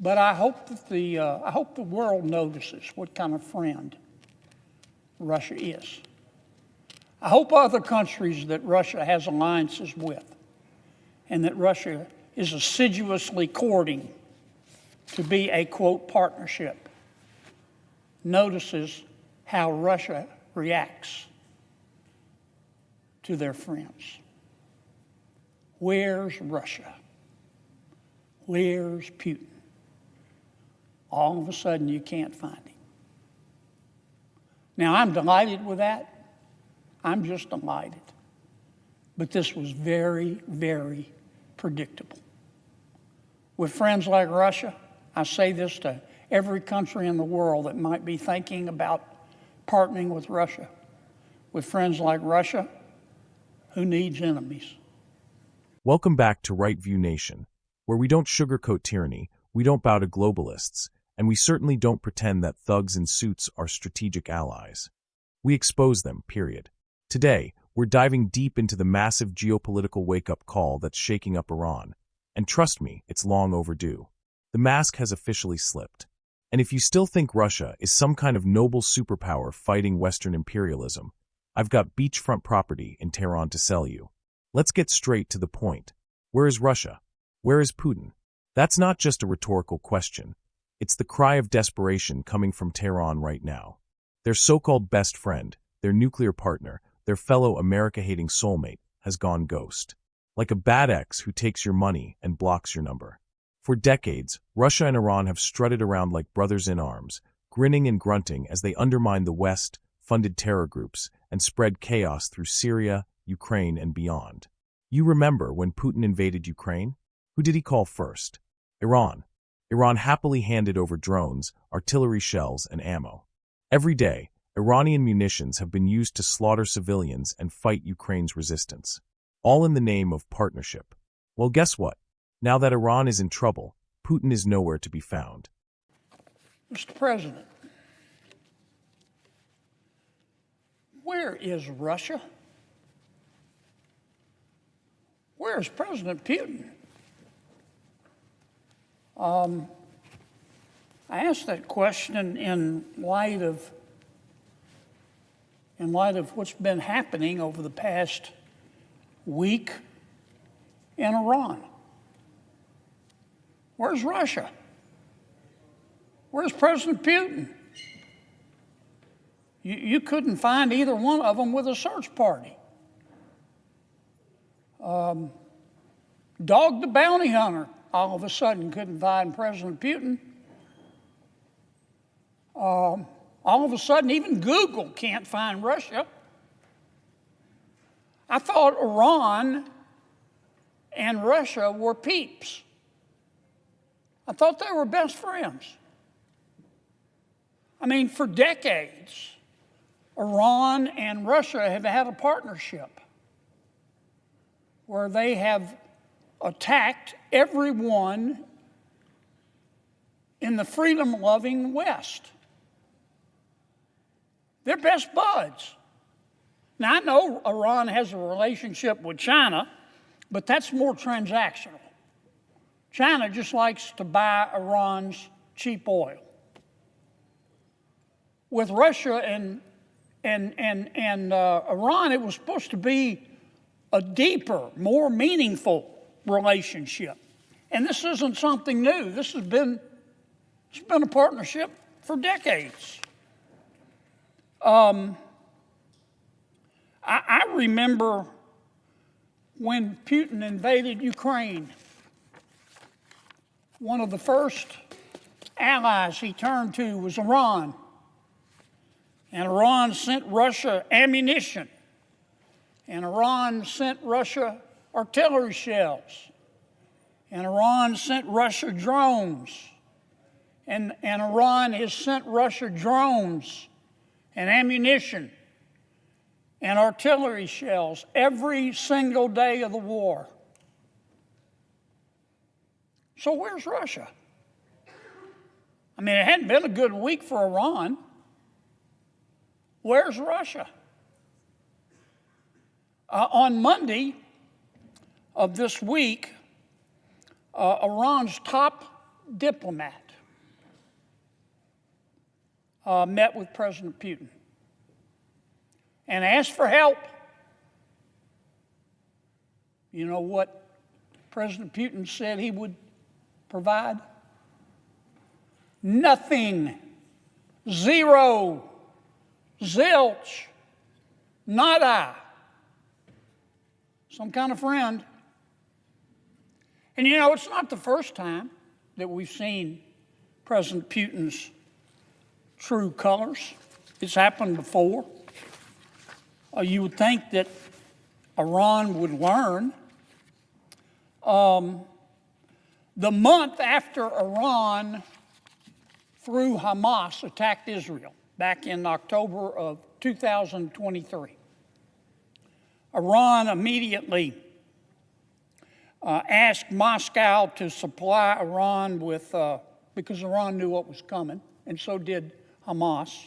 But I hope that I hope the world notices what kind of friend Russia is. I hope other countries that Russia has alliances with and that Russia is assiduously courting to be a, quote, partnership, notices how Russia reacts to their friends. Where's Russia? Where's Putin? All of a sudden, you can't find him. Now, I'm delighted with that. I'm just delighted. But this was very, very predictable. With friends like Russia, I say this to every country in the world that might be thinking about partnering with Russia. With friends like Russia, who needs enemies? Welcome back to Right View Nation, where we don't sugarcoat tyranny, we don't bow to globalists, and we certainly don't pretend that thugs in suits are strategic allies. We expose them, period. Today, we're diving deep into the massive geopolitical wake-up call that's shaking up Iran. And trust me, it's long overdue. The mask has officially slipped. And if you still think Russia is some kind of noble superpower fighting Western imperialism, I've got beachfront property in Tehran to sell you. Let's get straight to the point. Where is Russia? Where is Putin? That's not just a rhetorical question. It's the cry of desperation coming from Tehran right now. Their so-called best friend, their nuclear partner, their fellow America-hating soulmate, has gone ghost. Like a bad ex who takes your money and blocks your number. For decades, Russia and Iran have strutted around like brothers in arms, grinning and grunting as they undermine the West, funded terror groups, and spread chaos through Syria, Ukraine, and beyond. You remember when Putin invaded Ukraine? Who did he call first? Iran. Iran happily handed over drones, artillery shells, and ammo. Every day, Iranian munitions have been used to slaughter civilians and fight Ukraine's resistance. All in the name of partnership. Well, guess what? Now that Iran is in trouble, Putin is nowhere to be found. Mr. President, where is Russia? Where is President Putin? I asked that question in light of what's been happening over the past week in Iran. Where's Russia? Where's President Putin? You couldn't find either one of them with a search party. Dog the bounty hunter all of a sudden couldn't find President Putin. All of a sudden, even Google can't find Russia. I thought Iran and Russia were peeps. I thought they were best friends. I mean, for decades, Iran and Russia have had a partnership where they have attacked everyone in the freedom-loving West. They're best buds. Now, I know Iran has a relationship with China, but that's more transactional. China just likes to buy Iran's cheap oil. With Russia and Iran, it was supposed to be a deeper, more meaningful relationship. And this isn't something new. It's been a partnership for decades. I remember when Putin invaded Ukraine, one of the first allies he turned to was Iran. And Iran sent Russia ammunition. And Iran sent Russia artillery shells. And Iran sent Russia drones. And Iran has sent Russia drones and ammunition and artillery shells every single day of the war. So where's Russia? I mean, it hadn't been a good week for Iran. Where's Russia? On Monday of this week, Iran's top diplomat met with President Putin and asked for help. You know what President Putin said he would provide? Nothing. Zero. Zilch. Nada. Some kind of friend. And you know, it's not the first time that we've seen President Putin's true colors. It's happened before. You would think that Iran would learn. The month after Iran, through Hamas, attacked Israel back in October of 2023, Iran immediately asked Moscow to supply Iran with, because Iran knew what was coming, and so did Hamas.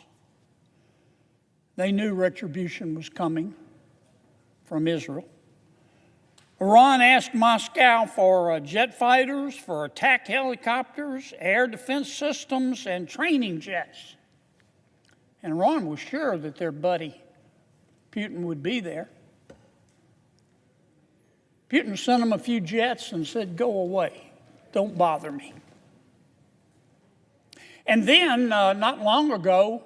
They knew retribution was coming from Israel. Iran asked Moscow for jet fighters, for attack helicopters, air defense systems, and training jets. And Iran was sure that their buddy Putin would be there. Putin sent them a few jets and said, "Go away, don't bother me." And then, not long ago,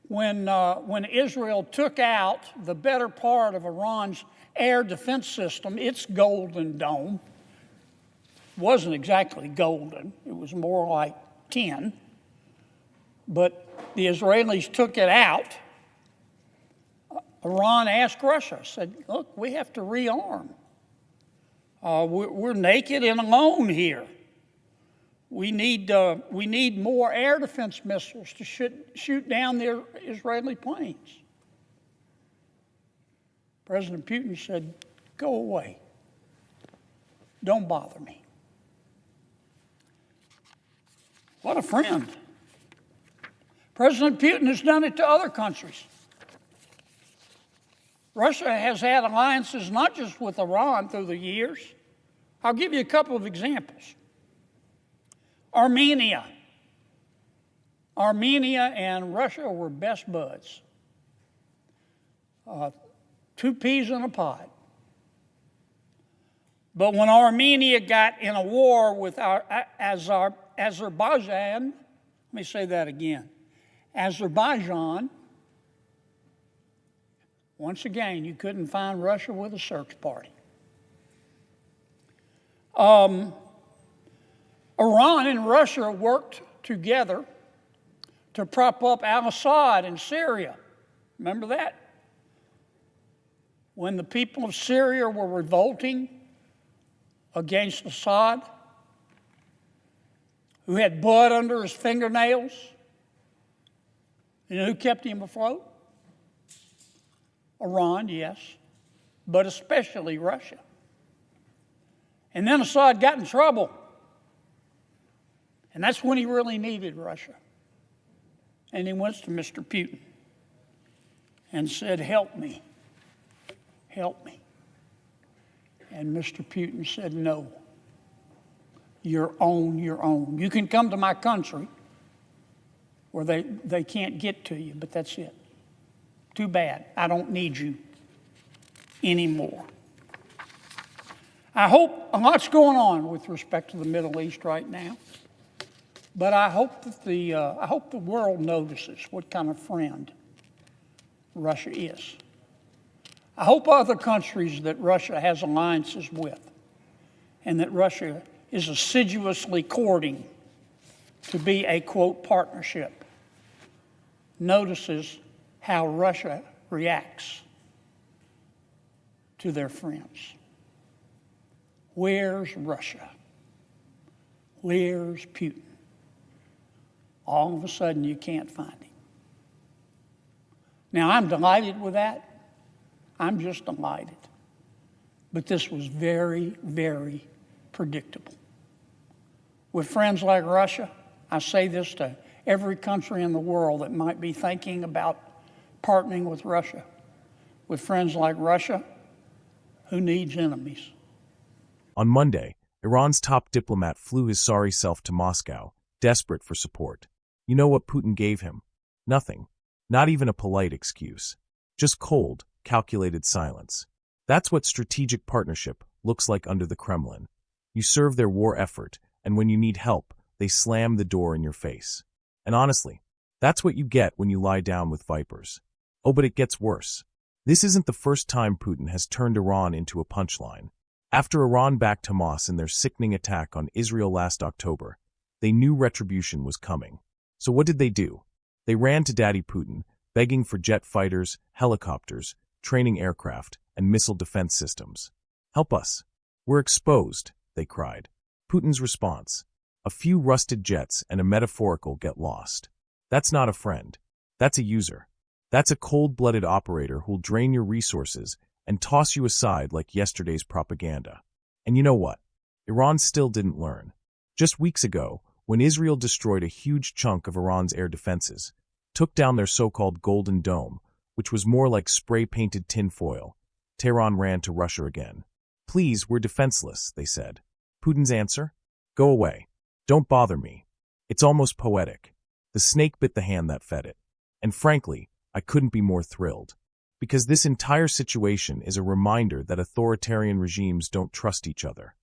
when Israel took out the better part of Iran's air defense system, its Golden Dome wasn't exactly golden. It was more like tin. But the Israelis took it out. Iran asked Russia, said, "Look, we have to rearm. We're naked and alone here. We need more air defense missiles to shoot down the Israeli planes." President Putin said, "Go away. Don't bother me." What a friend. President Putin has done it to other countries. Russia has had alliances not just with Iran through the years. I'll give you a couple of examples. Armenia. Armenia and Russia were best buds. Two peas in a pod. But when Armenia got in a war with Azerbaijan, let me say that again, Azerbaijan, once again, you couldn't find Russia with a search party. Iran and Russia worked together to prop up al-Assad in Syria. Remember that? When the people of Syria were revolting against Assad, who had blood under his fingernails, you know who kept him afloat? Iran, yes, but especially Russia. And then Assad got in trouble. And that's when he really needed Russia. And he went to Mr. Putin and said, "Help me. Help me." And Mr. Putin said, "No. Your own. You can come to my country where they can't get to you, but that's it. Too bad. I don't need you anymore." I hope a lot's going on with respect to the Middle East right now, but I hope that the world notices what kind of friend Russia is. I hope other countries that Russia has alliances with and that Russia is assiduously courting to be a, quote, partnership, notices how Russia reacts to their friends. Where's Russia? Where's Putin? All of a sudden, you can't find him. Now, I'm delighted with that. I'm just delighted. But this was very, very predictable. With friends like Russia, I say this to every country in the world that might be thinking about partnering with Russia. With friends like Russia, who needs enemies? On Monday, Iran's top diplomat flew his sorry self to Moscow, desperate for support. You know what Putin gave him? Nothing. Not even a polite excuse. Just cold, calculated silence. That's what strategic partnership looks like under the Kremlin. You serve their war effort, and when you need help, they slam the door in your face. And honestly, that's what you get when you lie down with vipers. Oh, but it gets worse. This isn't the first time Putin has turned Iran into a punchline. After Iran backed Hamas in their sickening attack on Israel last October, they knew retribution was coming. So what did they do? They ran to Daddy Putin, begging for jet fighters, helicopters, training aircraft, and missile defense systems. Help us. We're exposed, they cried. Putin's response: a few rusted jets and a metaphorical get lost. That's not a friend. That's a user. That's a cold-blooded operator who'll drain your resources and toss you aside like yesterday's propaganda. And you know what? Iran still didn't learn. Just weeks ago, when Israel destroyed a huge chunk of Iran's air defenses, took down their so-called Golden Dome, which was more like spray-painted tinfoil, Tehran ran to Russia again. Please, we're defenseless, they said. Putin's answer? Go away. Don't bother me. It's almost poetic. The snake bit the hand that fed it. And frankly, I couldn't be more thrilled. Because this entire situation is a reminder that authoritarian regimes don't trust each other.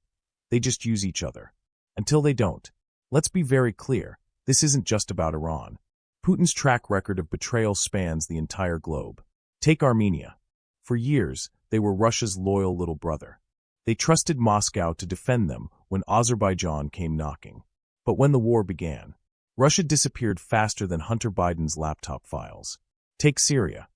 They just use each other. Until they don't. Let's be very clear, this isn't just about Iran. Putin's track record of betrayal spans the entire globe. Take Armenia. For years, they were Russia's loyal little brother. They trusted Moscow to defend them when Azerbaijan came knocking. But when the war began, Russia disappeared faster than Hunter Biden's laptop files. Take Syria.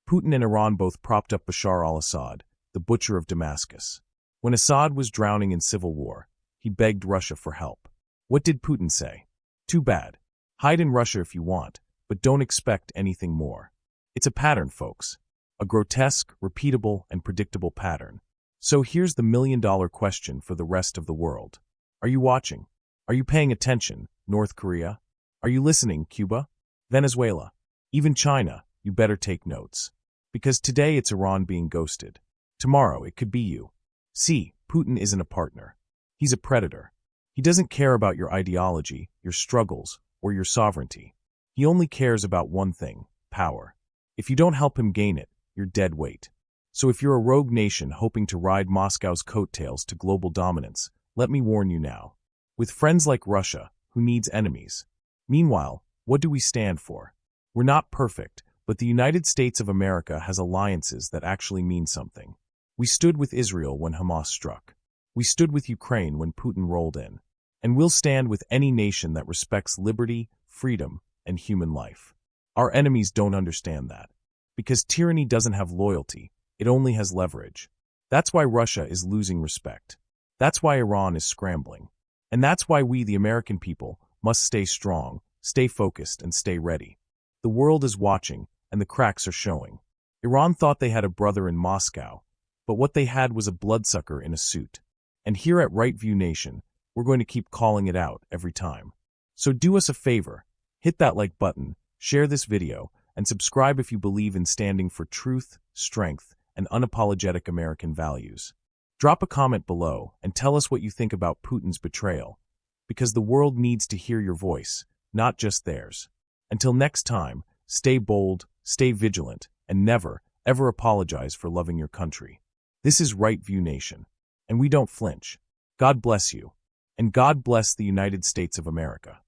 Putin and Iran both propped up Bashar al-Assad, the butcher of Damascus. When Assad was drowning in civil war, he begged Russia for help. What did Putin say? Too bad. Hide in Russia if you want, but don't expect anything more. It's a pattern, folks. A grotesque, repeatable, and predictable pattern. So here's the million-dollar question for the rest of the world. Are you watching? Are you paying attention, North Korea? Are you listening, Cuba? Venezuela? Even China, you better take notes. Because today it's Iran being ghosted. Tomorrow it could be you. See, Putin isn't a partner. He's a predator. He doesn't care about your ideology, your struggles, or your sovereignty. He only cares about one thing: power. If you don't help him gain it, you're dead weight. So if you're a rogue nation hoping to ride Moscow's coattails to global dominance, let me warn you now. With friends like Russia, who needs enemies? Meanwhile, what do we stand for? We're not perfect, but the United States of America has alliances that actually mean something. We stood with Israel when Hamas struck. We stood with Ukraine when Putin rolled in. And we'll stand with any nation that respects liberty, freedom, and human life. Our enemies don't understand that. Because tyranny doesn't have loyalty, it only has leverage. That's why Russia is losing respect. That's why Iran is scrambling. And that's why we, the American people, must stay strong, stay focused, and stay ready. The world is watching, and the cracks are showing. Iran thought they had a brother in Moscow, but what they had was a bloodsucker in a suit. And here at Right View Nation, we're going to keep calling it out every time. So do us a favor, hit that like button, share this video, and subscribe if you believe in standing for truth, strength, and unapologetic American values. Drop a comment below and tell us what you think about Putin's betrayal, because the world needs to hear your voice, not just theirs. Until next time, stay bold, stay vigilant, and never, ever apologize for loving your country. This is Right View Nation, and we don't flinch. God bless you, and God bless the United States of America.